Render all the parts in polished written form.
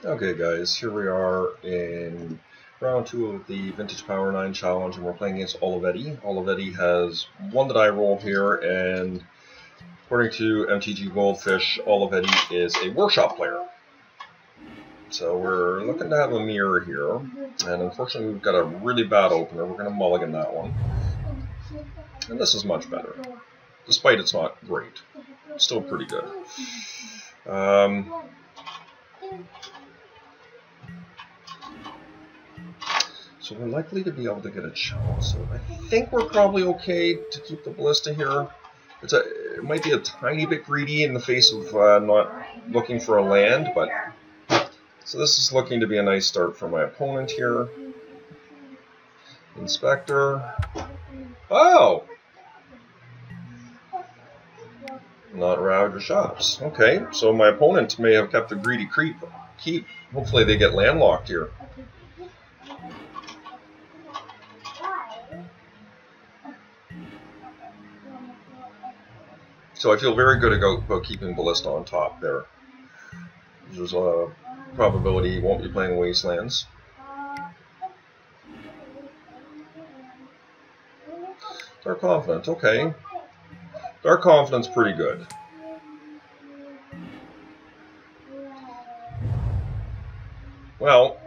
Okay guys, here we are in round 2 of the Vintage Power 9 challenge, and we're playing against Olivetti. Olivetti has one that I rolled here, and according to MTG Goldfish, Olivetti is a workshop player. So we're looking to have a mirror here, and unfortunately we've got a really bad opener. We're going to mulligan that one. And this is much better, despite it's not great. Still pretty good. So we're likely to be able to get a challenge. So I think we're probably okay to keep the ballista here. It might be a tiny bit greedy in the face of not looking for a land, but so this is looking to be a nice start for my opponent here. Inspector. Oh! Not routed your shops. Okay, so my opponent may have kept a greedy keep. Hopefully they get landlocked here. So I feel very good about keeping ballista on top there. There's a probability he won't be playing wastelands. Dark Confidence, okay. Dark Confidence pretty good. Well,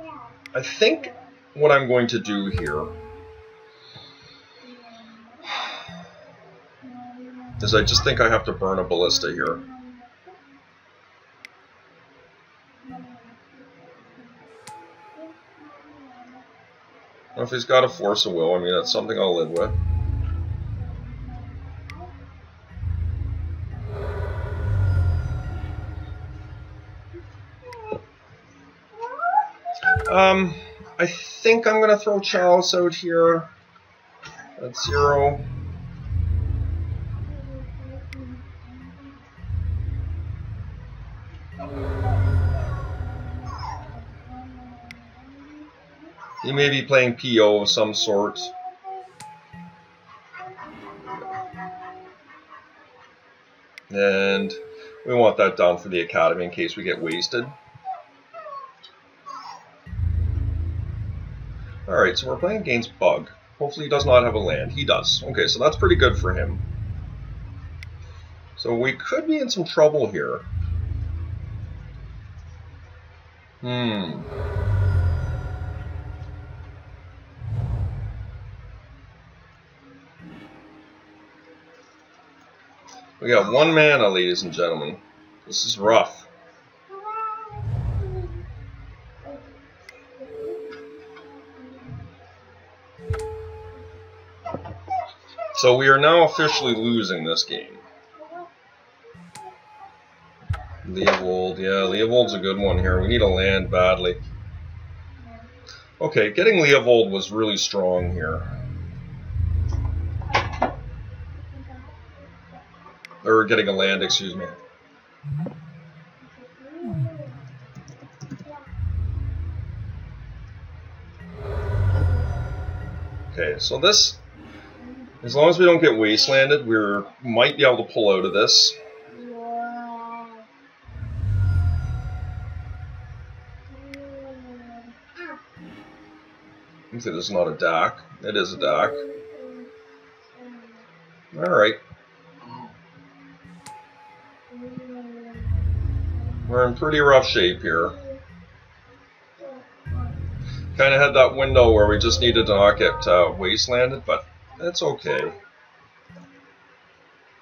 I think what I'm going to do here is I just think I have to burn a ballista here. Well, if he's got a Force of Will, I mean, that's something I'll live with. I think I'm going to throw Chalice out here at 0. He may be playing PO of some sort. And we want that down for the Academy in case we get wasted. Alright, so we're playing against Bug. Hopefully he does not have a land. He does. Okay, so that's pretty good for him. So we could be in some trouble here. We got 1 mana, ladies and gentlemen. This is rough. So we are now officially losing this game. Leovold, yeah, Leovold's a good one here. We need a land badly. Okay, getting Leovold was really strong here. Or getting a land, excuse me. Okay, so this, as long as we don't get wastelanded, we might be able to pull out of this. I think this is not a DAC. It is a DAC. Alright. We're in pretty rough shape here. Kind of had that window where we just needed to not get wastelanded, but that's okay.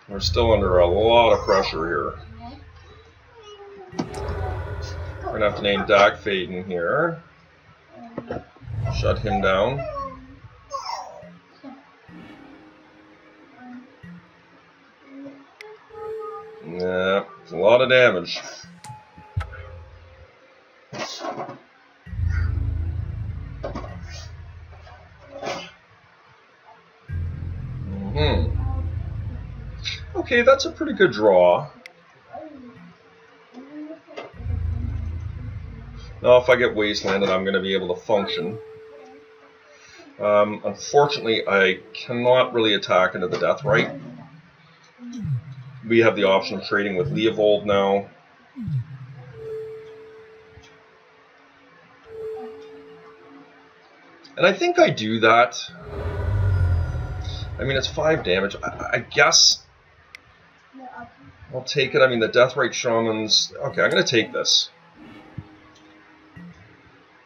We're still under a lot of pressure here. We're going to have to name Dak Faden here. Shut him down. Yeah, it's a lot of damage. Okay, that's a pretty good draw. Now if I get wastelanded, I'm going to be able to function. Unfortunately, I cannot really attack into the death right. We have the option of trading with Leovold now. And I think I do that. I mean, it's 5 damage. I guess I'll take it. I mean, the Deathrite Shamans... Okay, I'm going to take this.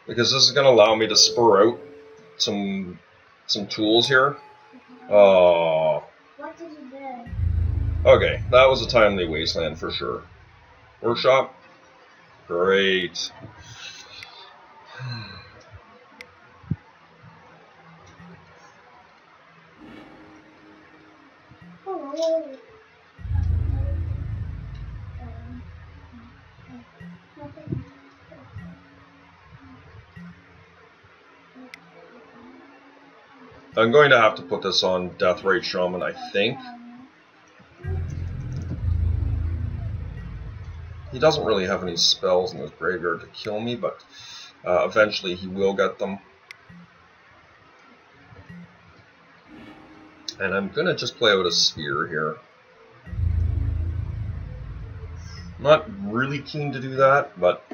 Because this is going to allow me to spur out some tools here. Oh. What did you do? Okay, that was a timely wasteland for sure. Workshop? Great. Oh. I'm going to have to put this on Deathrite Shaman, I think. He doesn't really have any spells in his graveyard to kill me, but eventually he will get them. And I'm going to just play out a Sphere here. Not really keen to do that, but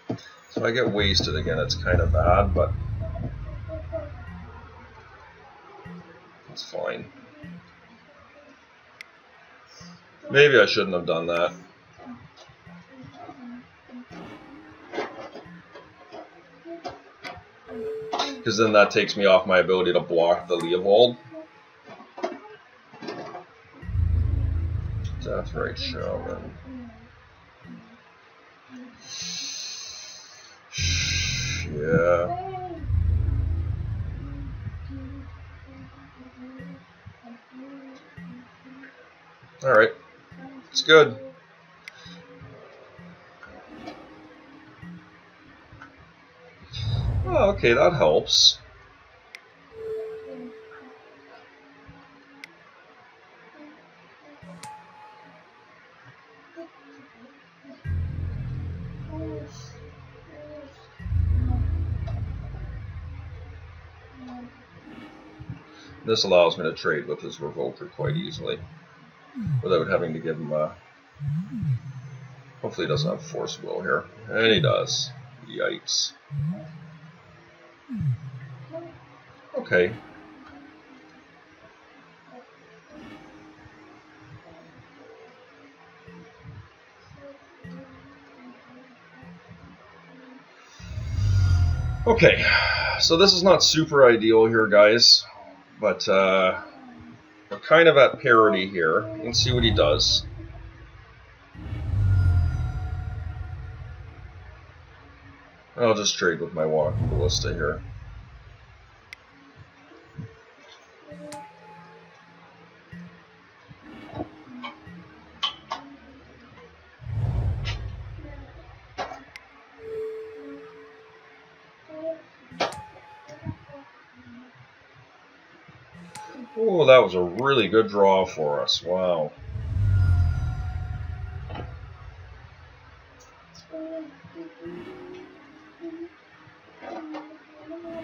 if I get wasted again, it's kind of bad, but it's fine. Maybe I shouldn't have done that. Because then that takes me off my ability to block the Leovold. Deathrite Shaman. Yeah. Alright. It's good. Oh, okay, that helps. This allows me to trade with his Revolter quite easily, without having to give him a... Hopefully he doesn't have Force Will here. And he does. Yikes. Okay. Okay, so this is not super ideal here, guys, but we're kind of at parity here. Let's see what he does. I'll just trade with my Walking Ballista here. Oh, that was a really good draw for us. Wow.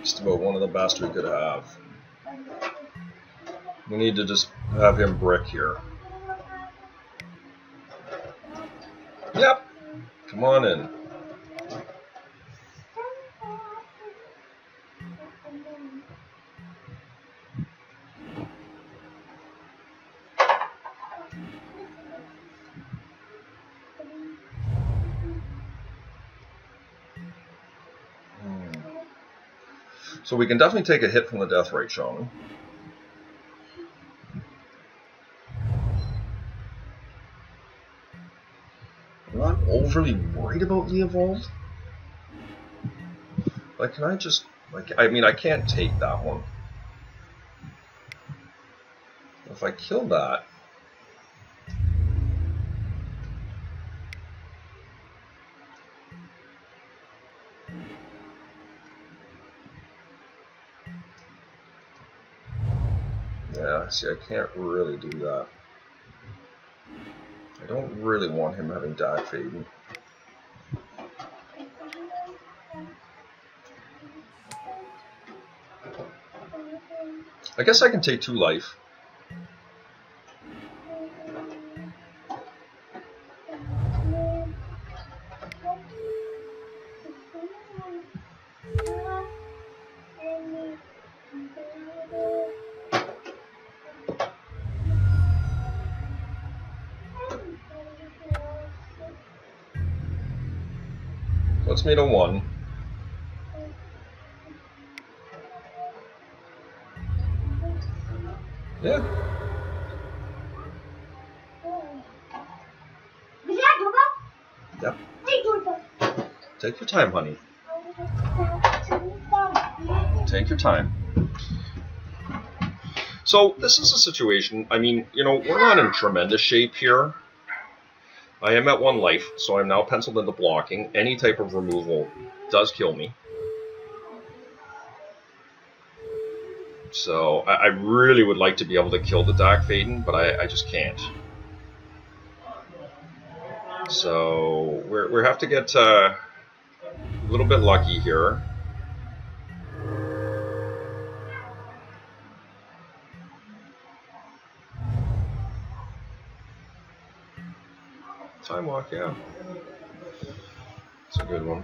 Just about one of the best we could have. We need to just have him brick here. Yep. Come on in. So we can definitely take a hit from the Deathrite Shaman. I'm not overly worried about Leovold. Like, can I just... Like, I mean, I can't take that one. If I kill that... Yeah, see, I can't really do that. I don't really want him having Dag Faden. I guess I can take 2 life. Puts me to 1. Yeah. Yep. Take your time, honey. Take your time. So this is a situation, I mean, you know, we're not in tremendous shape here. I am at 1 life, so I'm now penciled into blocking. Any type of removal does kill me. So I really would like to be able to kill the Dak Faden, but I just can't. So we have to get a little bit lucky here. Time walk, yeah. It's a good one.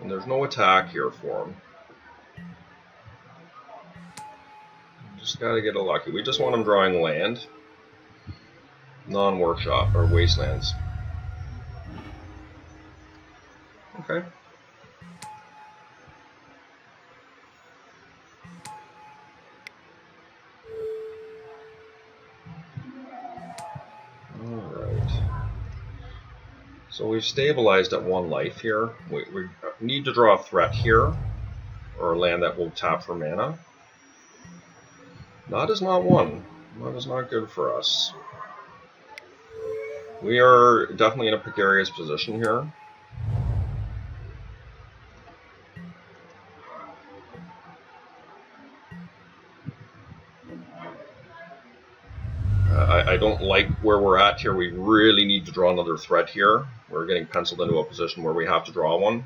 And there's no attack here for him. Just gotta get a lucky. We just want him drawing land. Non-workshop, or wastelands. Okay. Alright. So we've stabilized at 1 life here. We need to draw a threat here, or a land that will tap for mana. That is not 1. That is not good for us. We are definitely in a precarious position here. I don't like where we're at here. We really need to draw another threat here. We're getting penciled into a position where we have to draw one.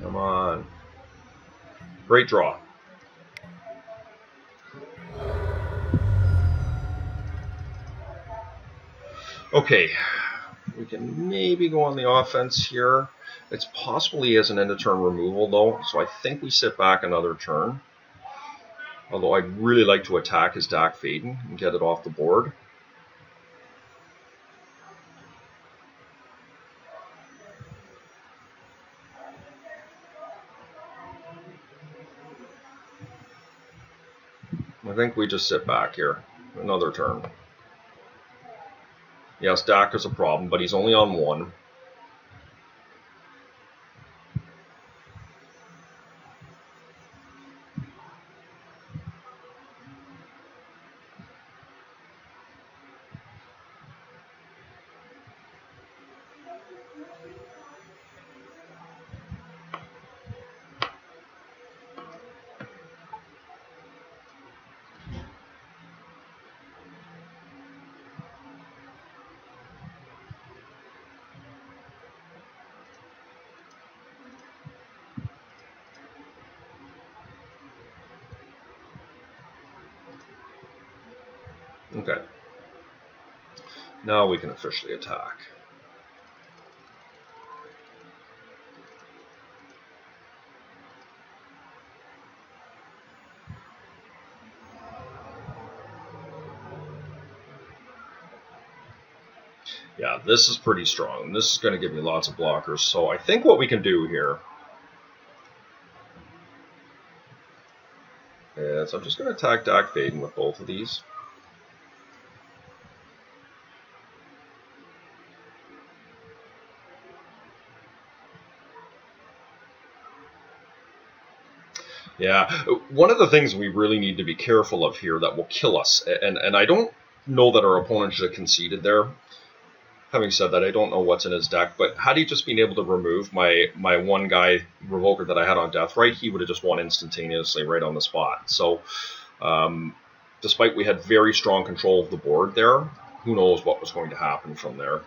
Come on. Great draw. Okay. We can maybe go on the offense here. It's possibly as an end of turn removal though, so I think we sit back another turn. Although I'd really like to attack his Dak Faden and get it off the board. I think we just sit back here another turn. Yes, Dak is a problem, but he's only on 1. Okay. Now we can officially attack. Yeah, this is pretty strong. This is going to give me lots of blockers. So I think what we can do here is I'm just going to attack Dak Faden with both of these. Yeah, one of the things we really need to be careful of here that will kill us, and I don't know that our opponent should have conceded there. Having said that, I don't know what's in his deck, but had he just been able to remove my one guy Revoker that I had on Deathrite, he would have just won instantaneously right on the spot. So, despite we had very strong control of the board there, who knows what was going to happen from there.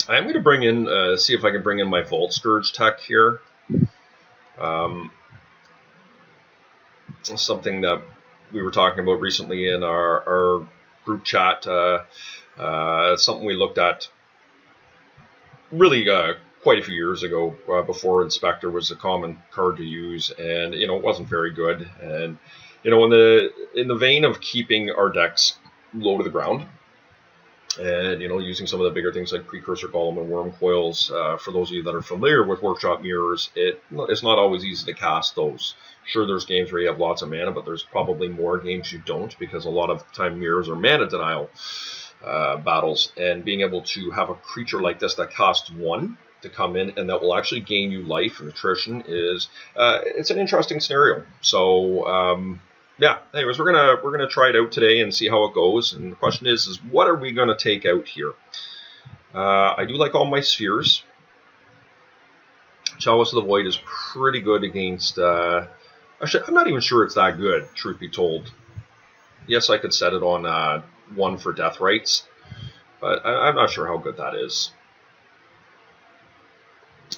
I am going to bring in, see if I can bring in my Vault Scourge tech here. Something that we were talking about recently in our group chat, something we looked at really quite a few years ago, before Inspector was a common card to use, and it wasn't very good. And in the vein of keeping our decks low to the ground, and using some of the bigger things like Precursor Golem and Worm Coils, for those of you that are familiar with Workshop Mirrors, it's not always easy to cast those. Sure, there's games where you have lots of mana, but there's probably more games you don't, because a lot of time mirrors are mana denial battles, and being able to have a creature like this that costs 1 to come in and that will actually gain you life and attrition is it's an interesting scenario. So yeah, anyways, we're gonna try it out today and see how it goes. And the question is what are we gonna take out here? I do like all my spheres. Chalice of the Void is pretty good against actually, I'm not even sure it's that good, truth be told. Yes, I could set it on 1 for Death Rights, but I'm not sure how good that is.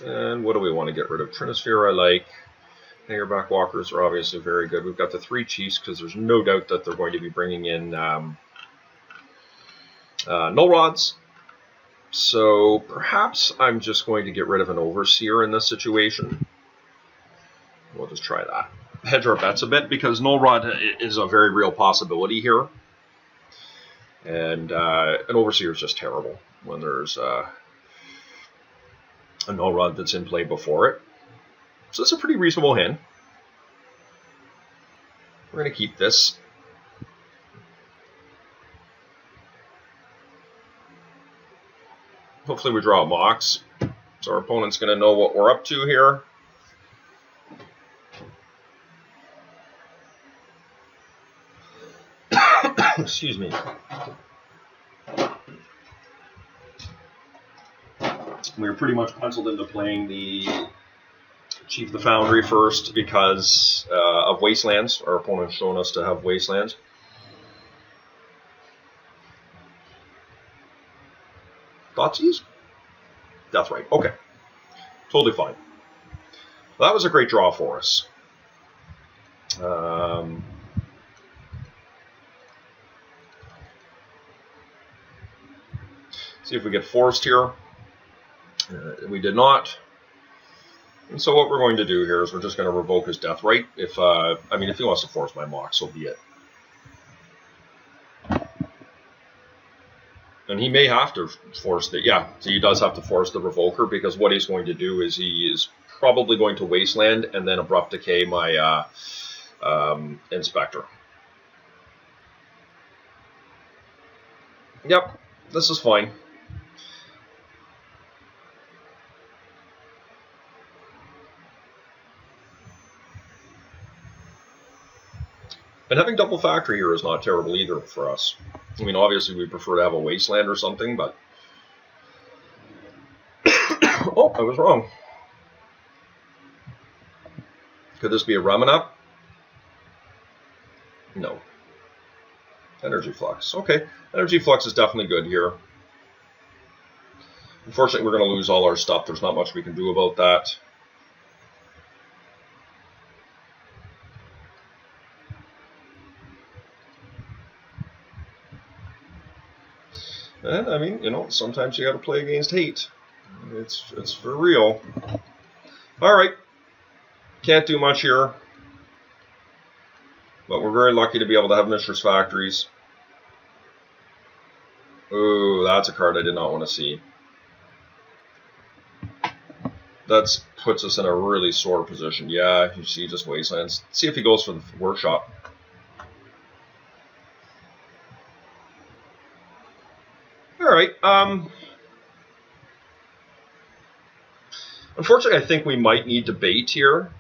And what do we want to get rid of? Trinisphere I like. Hangerback Walkers are obviously very good. We've got the 3 Chiefs because there's no doubt that they're going to be bringing in Null Rods. So perhaps I'm just going to get rid of an Overseer in this situation. We'll just try that. Hedge our bets a bit, because Null Rod is a very real possibility here. And an Overseer is just terrible when there's a Null Rod that's in play before it. So it's a pretty reasonable hand. We're going to keep this. Hopefully we draw a Mox, so our opponent's going to know what we're up to here. Excuse me. We were pretty much penciled into playing the Chief of the Foundry first because of Wastelands. Our opponent's shown us to have Wastelands. Thoughtseize? Death Right. Okay. Totally fine. Well, that was a great draw for us. See if we get forced here. We did not. And so what we're going to do here is we're just going to revoke his Death Right. If he wants to force my Mox, so be it. And he may have to force the, yeah, so he does have to force the Revoker, because what he's going to do is he is probably going to Wasteland and then Abrupt Decay my Inspector. Yep, this is fine. And having double factory here is not terrible either for us. I mean, obviously we prefer to have a Wasteland or something, but... Oh, I was wrong. Could this be a Ramanap? No. Energy Flux. Okay, Energy Flux is definitely good here. Unfortunately, we're going to lose all our stuff. There's not much we can do about that. And, I mean, you know, sometimes you got to play against hate. It's for real. Alright. Can't do much here. But we're very lucky to be able to have Mistress Factories. Ooh, that's a card I did not want to see. That puts us in a really sore position. Yeah, you see, just Wastelands. See if he goes for the Workshop. Alright, unfortunately I think we might need to bait here.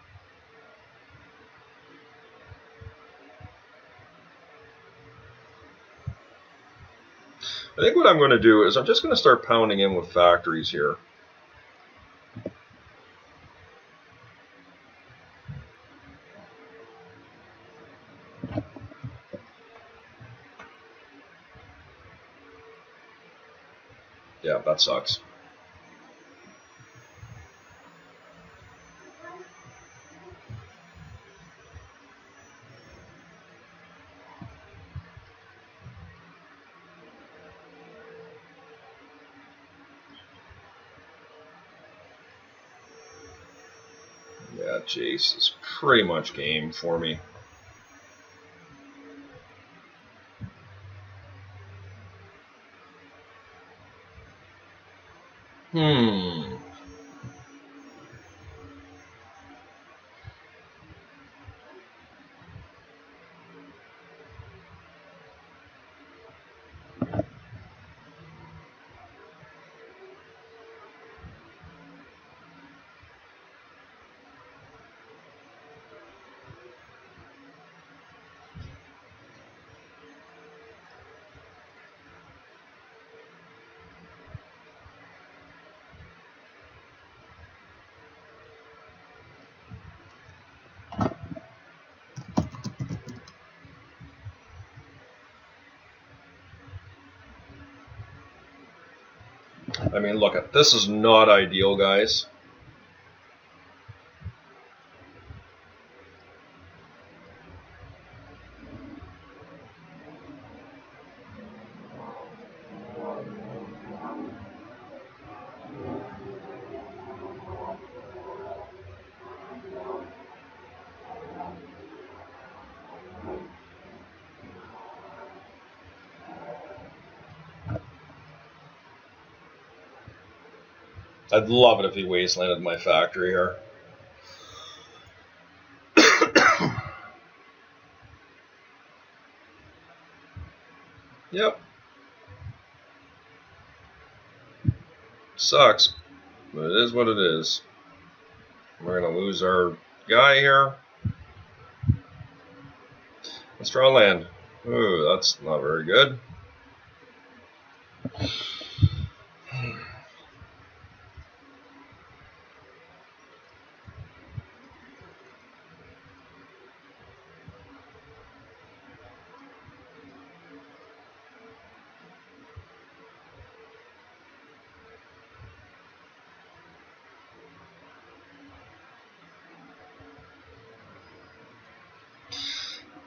I think what I'm going to do is I'm just going to start pounding in with factories here. Yeah, that sucks. Jace is pretty much game for me. I mean, look, this is not ideal, guys. I'd love it if he wastelanded my factory here. Yep. Sucks, but it is what it is. We're going to lose our guy here. Let's draw land. Ooh, that's not very good.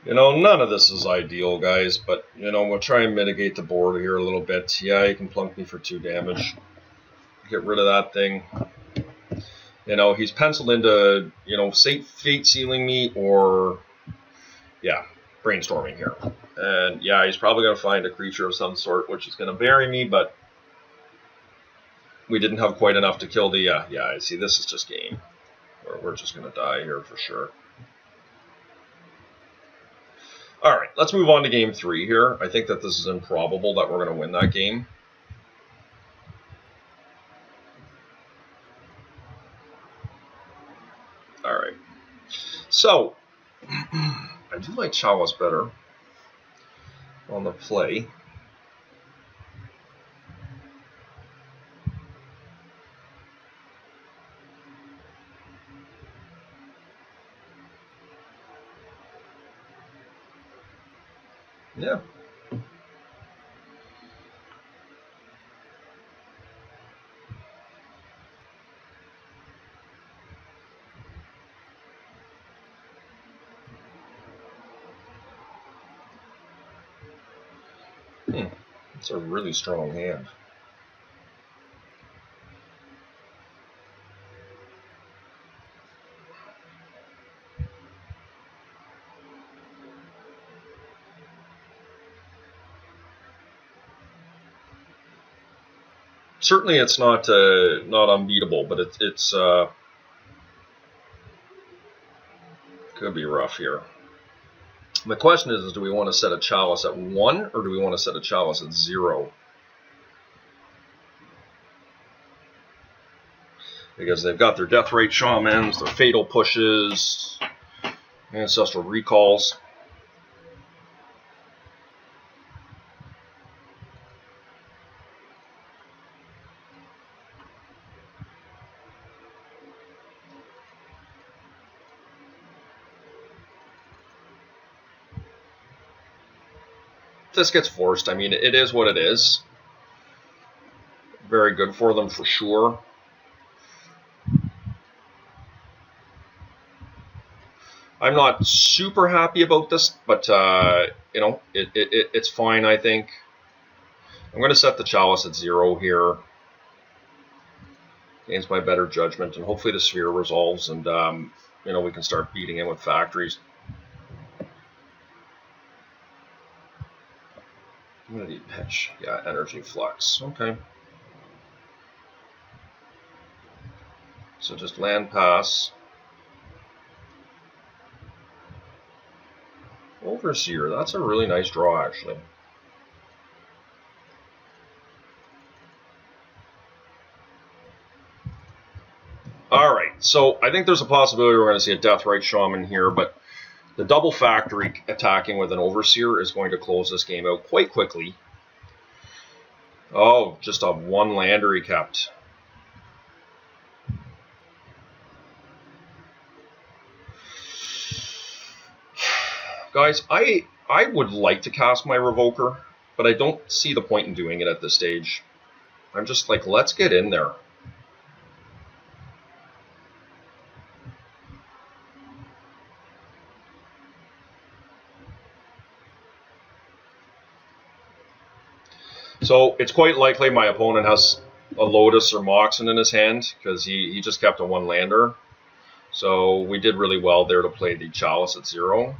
You know, none of this is ideal, guys, but, you know, we'll try and mitigate the board here a little bit. Yeah, he can plunk me for 2 damage. Get rid of that thing. You know, he's penciled into, you know, fate sealing me or, yeah, brainstorming here. And, yeah, he's probably going to find a creature of some sort, which is going to bury me, but we didn't have quite enough to kill the, yeah, I see, this is just game. We're just going to die here for sure. All right, let's move on to game 3 here. I think that this is improbable that we're going to win that game. All right. So, I do like Chalice better on the play. Yeah. It's a really strong hand. Certainly, it's not unbeatable, but it's could be rough here. The question is do we want to set a Chalice at 1 or do we want to set a Chalice at 0? Because they've got their Death Rate Shamans, their Fatal Pushes, Ancestral Recalls. This gets forced. I mean, it is what it is. Very good for them for sure. I'm not super happy about this, but you know, it's fine, I think. I'm going to set the Chalice at 0 here against my better judgment, and hopefully the Sphere resolves, and you know, we can start beating in with factories. Immunity pitch, yeah, energy flux. Okay. So just land pass. Overseer, that's a really nice draw, actually. Alright, so I think there's a possibility we're going to see a Deathrite Shaman here, but the double factory attacking with an Overseer is going to close this game out quite quickly. Oh, just a one lander he kept. Guys, I would like to cast my Revoker, but I don't see the point in doing it at this stage. I'm just like, let's get in there. So it's quite likely my opponent has a Lotus or Moxen in his hand, because he just kept a one lander. So we did really well there to play the Chalice at 0.